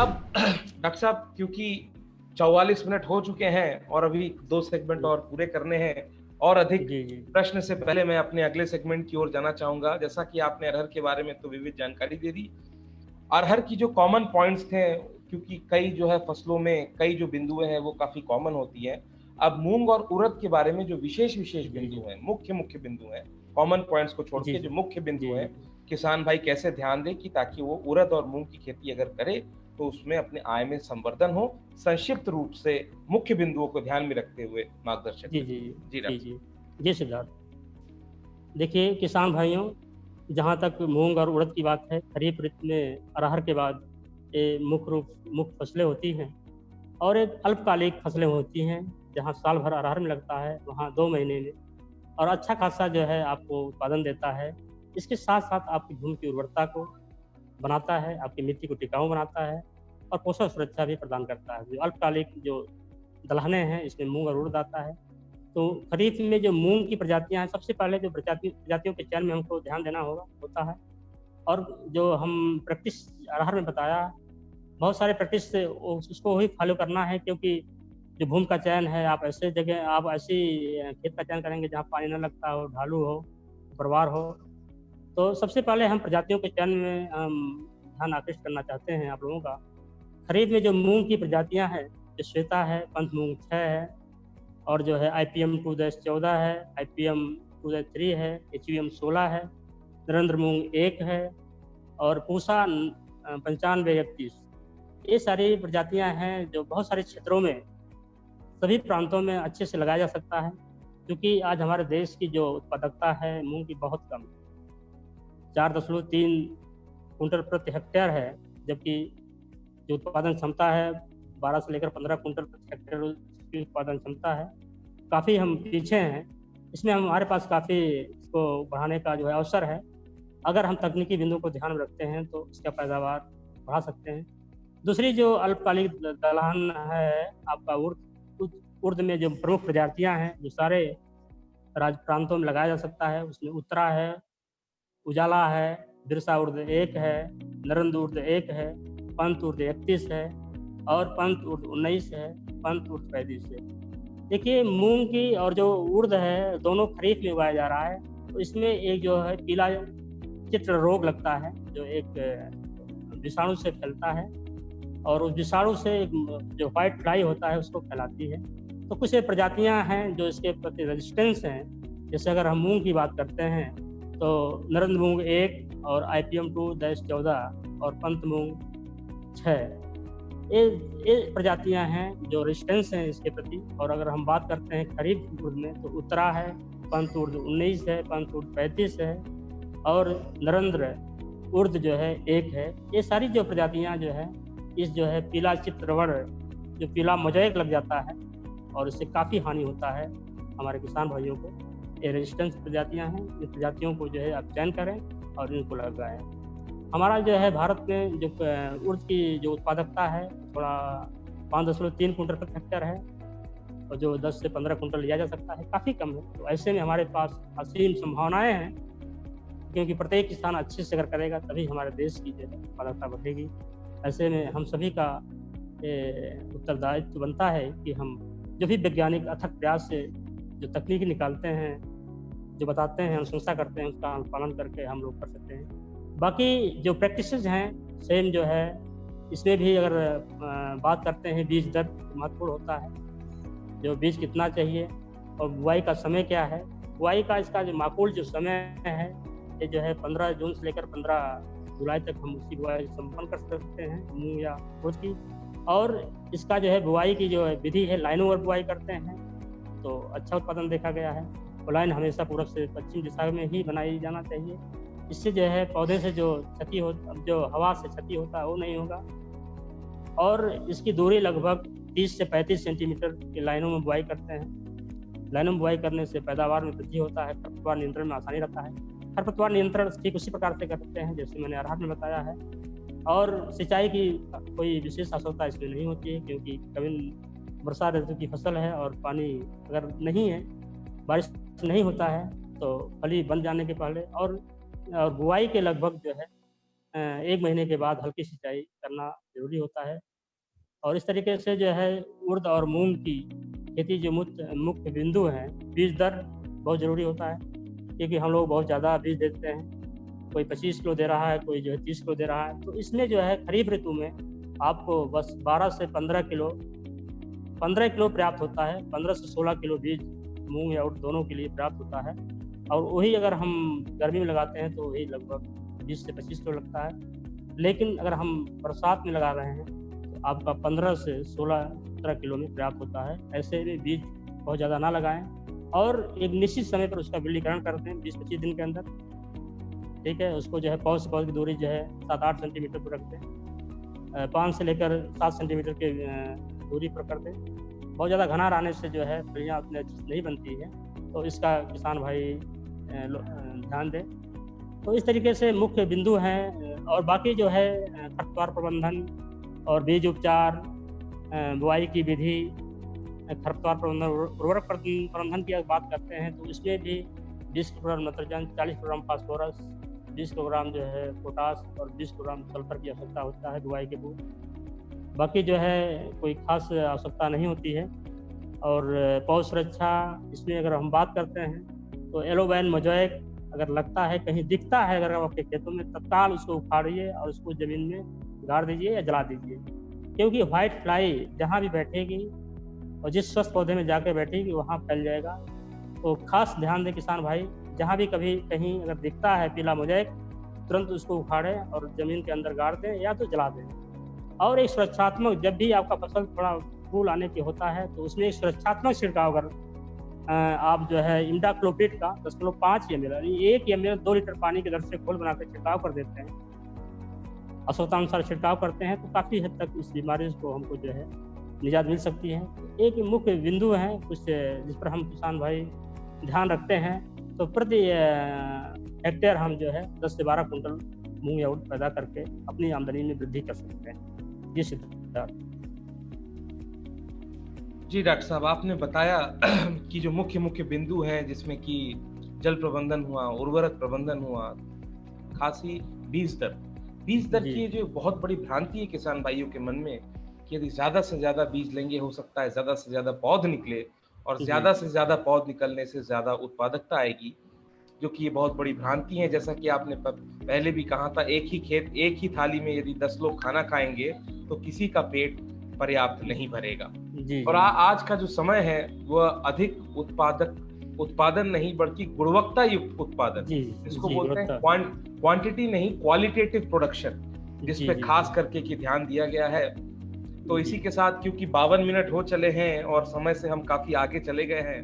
अब डॉक्टर साहब, क्योंकि 44 मिनट हो चुके हैं और अभी 2 सेगमेंट जी, और पूरे करने हैं और अधिक जी, जी, प्रश्न से पहले मैं अपने अगले सेगमेंट की ओर जाना चाहूँगा। जैसा कि आपने अरहर के बारे में तो विविध जानकारी दे दी। अरहर की जो कॉमन पॉइंट्स थे, क्योंकि कई जो है फसलों में कई जो बिंदुएँ हैं वो काफ़ी कॉमन होती हैं। अब मूँग और उड़द के बारे में जो विशेष-विशेष जी, बिंदु जी, हैं, मुख्य-मुख्य बिंदु हैं, कॉमन पॉइंट्स को छोड़ जी, के जी, जो मुख्य बिंदु जी, हैं, जी, किसान भाई कैसे ध्यान दें कि ताकि वो उड़द और मूँग की खेती अगर करे, तो उसमें अपने आय में संवर्धन हो। संक्षिप्त रूप से मुख्य बिंदुओं को ध्यान में रखते हुए मार्गदर्शन जी, करें। जी, जी, जी, डॉक्टर जी। जी, सिद्धार्थ। देखिए किसान भाइयों, जहाँ तक मूँग और उड़द की बात है, खरीफ ऋतु में अरहर के बाद ये मुख्य फसलें होती हैं और एक अल्पकालिक फसलें होती हैं, जहाँ साल भर अरहर में लगता है, वहाँ 2 महीने में और अच्छा खासा जो है आपको उत्पादन देता है। इसके साथ-साथ आपकी भूमि की उर्वरता को बनाता है, आपकी मिट्टी को टिकाऊ बनाता है और पोषण सुरक्षा भी प्रदान करता है। जो अल्पकालिक जो दलहनें हैं, इसमें मूँग और उड़द आता है। तो खरीफ में जो मूँग की प्रजातियाँ हैं, सबसे पहले जो प्रजातियों के चयन में हमको ध्यान देना होता है और जो हम प्रैक्टिस अरहर में बताया, बहुत सारे प्रैक्टिस से उसको वही फॉलो करना है, क्योंकि जो भूमि का चयन है, आप ऐसी खेत का चयन करेंगे जहाँ पानी ना लगता हो, ढालू हो, ऊपरवार हो। तो सबसे पहले हम प्रजातियों के चयन में ध्यान आकृष्ट करना चाहते हैं आप लोगों का। खरीफ में जो मूँग की प्रजातियाँ हैं, जो श्वेता है, पंथ मूँग 6 है और जो है आईपीएम 2-14 है, आईपीएम 2-3 है, एचवीएम 16 है, नरेंद्र मूँग 1 है और पूसा 95-31। ये सारी प्रजातियाँ हैं जो बहुत सारे क्षेत्रों में, सभी प्रांतों में अच्छे से लगाया जा सकता है, क्योंकि आज हमारे देश की जो उत्पादकता है मूँग की बहुत कम है। 4.3 कुंटल प्रति हेक्टेयर है, जबकि जो उत्पादन क्षमता है 12 से लेकर 15 कुंटल प्रति हेक्टेयर उसकी उत्पादन क्षमता है। काफ़ी हम पीछे हैं, इसमें हमारे पास काफ़ी इसको बढ़ाने का जो है अवसर है। अगर हम तकनीकी बिंदु को ध्यान में रखते हैं तो इसका पैदावार बढ़ा सकते हैं। दूसरी जो अल्पकालिक दलहन है आपका उर्द में जो प्रमुख प्रजातियाँ हैं, जो सारे प्रांतों में लगाया जा सकता है, उसमें उत्तरा है, उजाला है, बिरसा उर्द 1 है, नरंद उर्द 1 है, पंत उर्द 31 है और पंत उर्द 19 है, पंत उर्द 35 है। देखिए मूँग की और जो उर्द है, दोनों खरीफ में उगाया जा रहा है, तो इसमें एक जो है पीला चित्र रोग लगता है, जो एक विषाणु से फैलता है और उस विषाणु से जो व्हाइट फ्लाई होता है उसको फैलाती है। तो कुछ प्रजातियाँ हैं जो इसके प्रति रेजिस्टेंस हैं। जैसे अगर हम मूँग की बात करते हैं तो नरेंद्र मूँग 1 और आईपीएम 2-14 और पंत मूँग 6, ये प्रजातियाँ हैं जो रेजिस्टेंस हैं इसके प्रति। और अगर हम बात करते हैं खरीफ उर्द में तो उत्तरा है, पंत उर्द 19 है, पंत उर्द 35 है और नरेंद्र उर्द जो है 1 है। ये सारी जो प्रजातियाँ जो है इस जो है पीला चित्रवर्ण जो पीला मोज़ेक लग जाता है और इससे काफ़ी हानि होता है हमारे किसान भाइयों को। ये रेजिस्टेंस प्रजातियाँ हैं, इन प्रजातियों को जो है आप चयन करें और इनको लगाएँ। हमारा जो है भारत में जो उर्द की जो उत्पादकता है थोड़ा 5.3 कुंटल प्रति हेक्टेयर है और जो 10 से 15 कुंटल लिया जा सकता है, काफ़ी कम है। तो ऐसे में हमारे पास असीम संभावनाएँ हैं, क्योंकि प्रत्येक किसान अच्छे से अगर करेगा तभी हमारे देश की जो है उत्पादकता बढ़ेगी। ऐसे में हम सभी का उत्तरदायित्व बनता है कि हम जो भी वैज्ञानिक अथक प्रयास से जो तकनीक निकालते हैं, जो बताते हैं, अनुशंसा करते हैं, उसका पालन करके हम लोग कर सकते हैं। बाकी जो प्रैक्टिसेज़ हैं सेम जो है, इसमें भी अगर बात करते हैं बीज दर महत्वपूर्ण होता है। जो बीज कितना चाहिए और बुआई का समय क्या है। बुआई का इसका जो माकूल जो समय है, ये जो है 15 जून से लेकर 15 जुलाई तक हम उसकी बुआई संपन्न कर सकते हैं मूँग या उड़द की। और इसका जो है बुआई की जो विधि है, लाइनों पर बुआई करते हैं तो अच्छा उत्पादन देखा गया है। और लाइन हमेशा पूर्व से पश्चिम दिशा में ही बनाई जाना चाहिए। इससे जो है पौधे से जो हवा से क्षति होता है वो नहीं होगा। और इसकी दूरी लगभग 30 से 35 सेंटीमीटर की लाइनों में बुआई करते हैं। लाइनों में बुआई करने से पैदावार में वृद्धि होता है, खरपतवार नियंत्रण में आसानी रहता है। खरपतवार नियंत्रण ठीक उसी प्रकार से करते हैं जैसे मैंने अरहर में बताया है। और सिंचाई की कोई विशेष आवश्यकता इसमें नहीं होती है, क्योंकि कभी वर्षा ऋतु की फसल है और पानी अगर नहीं है, बारिश नहीं होता है तो फली बन जाने के पहले और बुआई के लगभग जो है 1 महीने के बाद हल्की सिंचाई करना ज़रूरी होता है। और इस तरीके से जो है उड़द और मूँग की खेती जो मुख्य बिंदु हैं, बीज दर बहुत ज़रूरी होता है, क्योंकि हम लोग बहुत ज़्यादा बीज देते हैं। कोई 25 किलो दे रहा है, कोई जो है 30 किलो दे रहा है। तो इसमें जो है खरीफ ऋतु में आपको बस 12 से 15 किलो पर्याप्त होता है। 15 से 16 किलो बीज मूँग या उड़द दोनों के लिए पर्याप्त होता है। और वही अगर हम गर्मी में लगाते हैं तो वही लगभग 20 से 25 किलो लगता है। लेकिन अगर हम बरसात में लगा रहे हैं तो आपका 15 से 16-17 किलो में पर्याप्त होता है। ऐसे में बीज बहुत ज़्यादा ना लगाएं और एक निश्चित समय पर उसका बिल्लीकरण करते हैं 20-25 दिन के अंदर, ठीक है। उसको जो है पौध से पौध की दूरी जो है 7-8 सेंटीमीटर पर रखते हैं, 5 से लेकर 7 सेंटीमीटर के दूरी पर करते हैं। बहुत ज़्यादा घना रहने से जो है फलियाँ उतनी अच्छी नहीं बनती है, तो इसका किसान भाई ध्यान दें। तो इस तरीके से मुख्य बिंदु हैं। और बाकी जो है खरपतवार प्रबंधन और बीज उपचार, बुआई की विधि, खरपतवार प्रबंधन, उर्वरक प्रबंधन की अगर बात करते हैं तो इसमें भी 20 kilogram nitrogen, 40 kilogram phosphorus, 20 kilogram जो है पोटास और 20 किलोग्राम सल्फर की आवश्यकता होता है बुआई के पूर्व। बाकी जो है कोई खास आवश्यकता नहीं होती है। और पौध सुरक्षा, इसमें अगर हम बात करते हैं तो एलोवेन मोज़ेक अगर लगता है, कहीं दिखता है अगर आपके खेतों में, तत्काल उसको उखाड़िए और उसको ज़मीन में गाड़ दीजिए या जला दीजिए, क्योंकि व्हाइट फ्लाई जहाँ भी बैठेगी और जिस स्वस्थ पौधे में जाके बैठेगी वहाँ फैल जाएगा। तो खास ध्यान दें किसान भाई, जहाँ भी कभी कहीं अगर दिखता है पीला मोज़ेक, तुरंत उसको उखाड़ें और ज़मीन के अंदर गाड़ दें या तो जला दें। और एक सुरक्षात्मक, जब भी आपका फसल थोड़ा फूल आने की होता है तो उसमें एक सुरक्षात्मक छिड़काव अगर आप जो है इमिडाक्लोप्रिड का 10.5 ml, यानी 1 ml 2 लीटर पानी की दर से घोल बनाकर छिड़काव कर देते हैं, आवश्यकतानुसार छिड़काव करते हैं, तो काफ़ी हद तक इस बीमारी को हमको जो है निजात मिल सकती है। एक मुख्य बिंदु है कुछ जिस पर हम किसान भाई ध्यान रखते हैं, तो प्रति हेक्टेयर हम जो है 10 से 12 कुंटल मूंग या उड़द पैदा करके अपनी आमदनी में वृद्धि कर सकते हैं। जी सिद्धार्थ। जी डॉक्टर साहब, आपने बताया कि जो मुख्य बिंदु हैं जिसमें कि जल प्रबंधन हुआ, उर्वरक प्रबंधन हुआ, खासी बीज दर की जो बहुत बड़ी भ्रांति है किसान भाइयों के मन में कि यदि ज्यादा से ज्यादा बीज लेंगे हो सकता है ज्यादा से ज्यादा पौध निकले और ज्यादा से ज्यादा पौध निकलने से ज्यादा उत्पादकता आएगी, जो कि ये बहुत बड़ी भ्रांति है। जैसा कि आपने पहले भी कहा था, एक ही खेत एक ही थाली में यदि 10 लोग खाना खाएंगे तो किसी का पेट पर्याप्त नहीं भरेगा। और आज का जो समय है वह अधिक उत्पादन नहीं बल्कि गुणवत्ता युक्त उत्पादन, इसको बोलते हैं क्वांटिटी नहीं क्वालिटेटिव प्रोडक्शन, जिस पे खास करके कि ध्यान दिया गया है। तो इसी के साथ, क्योंकि 52 मिनट हो चले हैं और समय से हम काफी आगे चले गए हैं,